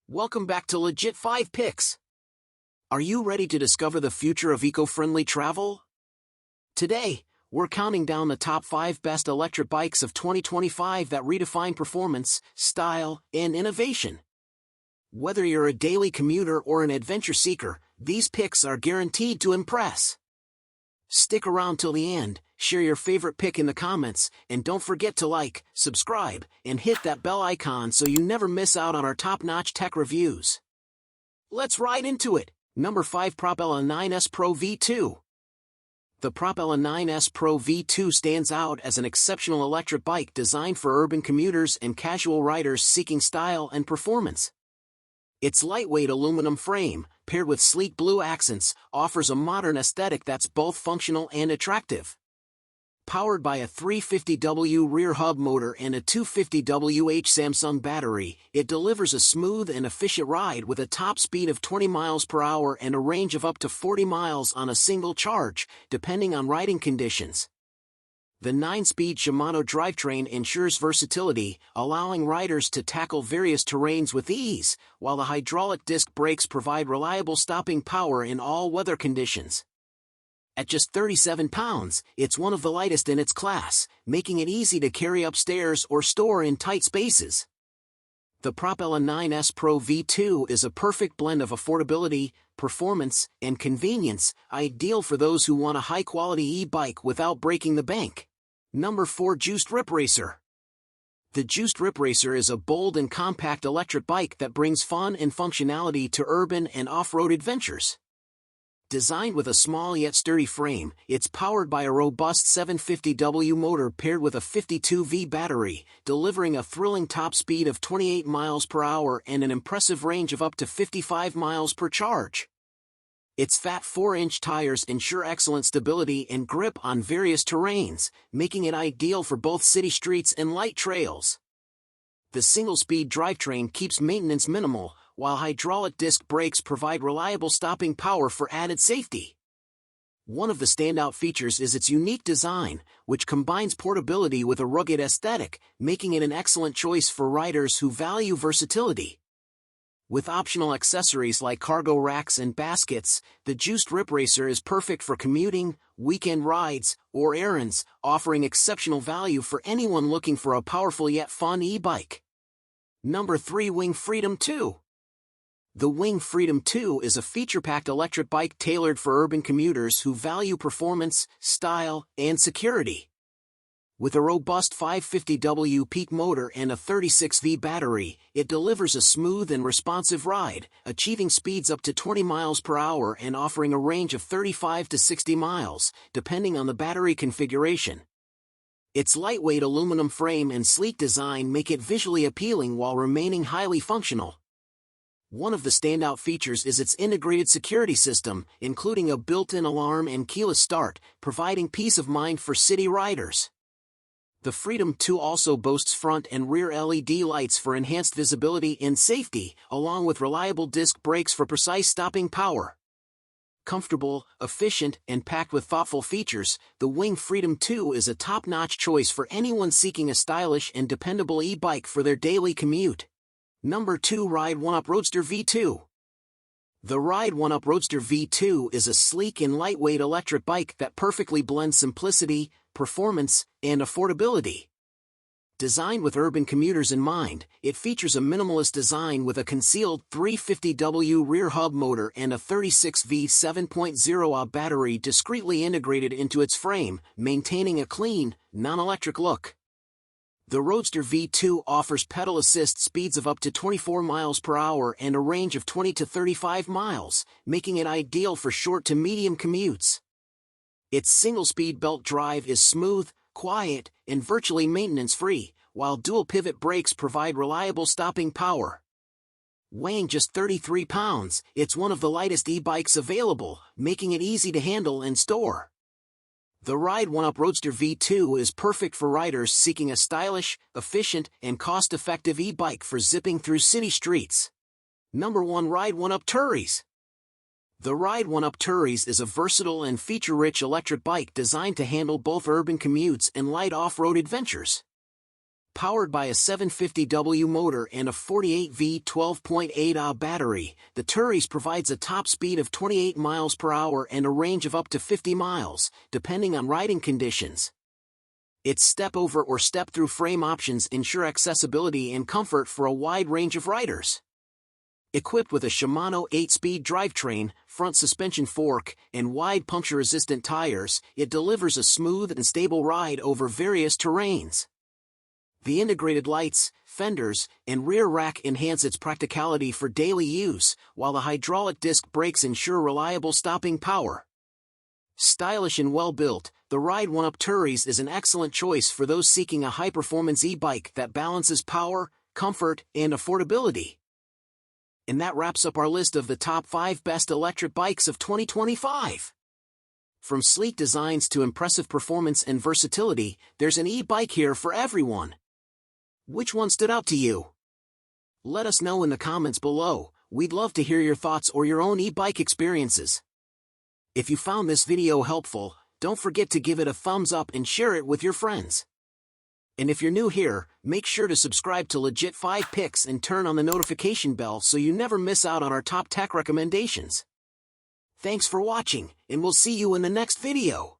Welcome back to Legit 5 Picks. Are you ready to discover the future of eco-friendly travel? Today, we're counting down the top 5 best electric bikes of 2025 that redefine performance, style, and innovation. Whether you're a daily commuter or an adventure seeker, these picks are guaranteed to impress. Stick around till the end, share your favorite pick in the comments, and don't forget to like, subscribe, and hit that bell icon so you never miss out on our top-notch tech reviews. Let's ride into it! Number 5 Propella 9S Pro V2. The Propella 9S Pro V2 stands out as an exceptional electric bike designed for urban commuters and casual riders seeking style and performance. Its lightweight aluminum frame, paired with sleek blue accents, offers a modern aesthetic that's both functional and attractive. Powered by a 350W rear hub motor and a 250Wh Samsung battery, it delivers a smooth and efficient ride with a top speed of 20 miles per hour and a range of up to 40 miles on a single charge, depending on riding conditions. The 9-speed Shimano drivetrain ensures versatility, allowing riders to tackle various terrains with ease, while the hydraulic disc brakes provide reliable stopping power in all weather conditions. At just 37 pounds, it's one of the lightest in its class, making it easy to carry upstairs or store in tight spaces. The Propella 9S Pro V2 is a perfect blend of affordability, performance, and convenience, ideal for those who want a high-quality e-bike without breaking the bank. Number 4 Juiced Ripracer. The Juiced Ripracer is a bold and compact electric bike that brings fun and functionality to urban and off-road adventures. Designed with a small yet sturdy frame, it's powered by a robust 750W motor paired with a 52V battery, delivering a thrilling top speed of 28 miles per hour and an impressive range of up to 55 miles per charge. Its fat 4-inch tires ensure excellent stability and grip on various terrains, making it ideal for both city streets and light trails. The single-speed drivetrain keeps maintenance minimal, while hydraulic disc brakes provide reliable stopping power for added safety. One of the standout features is its unique design, which combines portability with a rugged aesthetic, making it an excellent choice for riders who value versatility. With optional accessories like cargo racks and baskets, the Juiced Ripracer is perfect for commuting, weekend rides, or errands, offering exceptional value for anyone looking for a powerful yet fun e-bike. Number 3 Wing Freedom 2. The Wing Freedom 2 is a feature-packed electric bike tailored for urban commuters who value performance, style, and security. With a robust 550W peak motor and a 36V battery, it delivers a smooth and responsive ride, achieving speeds up to 20 miles per hour and offering a range of 35 to 60 miles, depending on the battery configuration. Its lightweight aluminum frame and sleek design make it visually appealing while remaining highly functional. One of the standout features is its integrated security system, including a built-in alarm and keyless start, providing peace of mind for city riders. The Freedom 2 also boasts front and rear LED lights for enhanced visibility and safety, along with reliable disc brakes for precise stopping power. Comfortable, efficient, and packed with thoughtful features, the Wing Freedom 2 is a top-notch choice for anyone seeking a stylish and dependable e-bike for their daily commute. Number 2 Ride1Up Roadster V2. The Ride1Up Roadster V2 is a sleek and lightweight electric bike that perfectly blends simplicity, performance, and affordability. Designed with urban commuters in mind, it features a minimalist design with a concealed 350W rear hub motor and a 36V 7.0Ah battery discreetly integrated into its frame, maintaining a clean, non-electric look. The Roadster V2 offers pedal assist speeds of up to 24 miles per hour and a range of 20 to 35 miles, making it ideal for short to medium commutes. Its single-speed belt drive is smooth, quiet, and virtually maintenance-free, while dual-pivot brakes provide reliable stopping power. Weighing just 33 pounds, it's one of the lightest e-bikes available, making it easy to handle and store. The Ride1Up Roadster V2 is perfect for riders seeking a stylish, efficient, and cost-effective e-bike for zipping through city streets. Number 1 Ride1Up Turris. The Ride1Up Turris is a versatile and feature-rich electric bike designed to handle both urban commutes and light off-road adventures. Powered by a 750W motor and a 48V 12.8Ah battery, the Turris provides a top speed of 28 miles per hour and a range of up to 50 miles, depending on riding conditions. Its step-over or step-through frame options ensure accessibility and comfort for a wide range of riders. Equipped with a Shimano 8-speed drivetrain, front suspension fork, and wide puncture-resistant tires, it delivers a smooth and stable ride over various terrains. The integrated lights, fenders, and rear rack enhance its practicality for daily use, while the hydraulic disc brakes ensure reliable stopping power. Stylish and well-built, the Ride1Up Turris is an excellent choice for those seeking a high-performance e-bike that balances power, comfort, and affordability. And that wraps up our list of the top 5 best electric bikes of 2025. From sleek designs to impressive performance and versatility, there's an e-bike here for everyone. Which one stood out to you? Let us know in the comments below. We'd love to hear your thoughts or your own e-bike experiences. If you found this video helpful, don't forget to give it a thumbs up and share it with your friends. And if you're new here, make sure to subscribe to Legit 5 Picks and turn on the notification bell so you never miss out on our top tech recommendations. Thanks for watching, and we'll see you in the next video.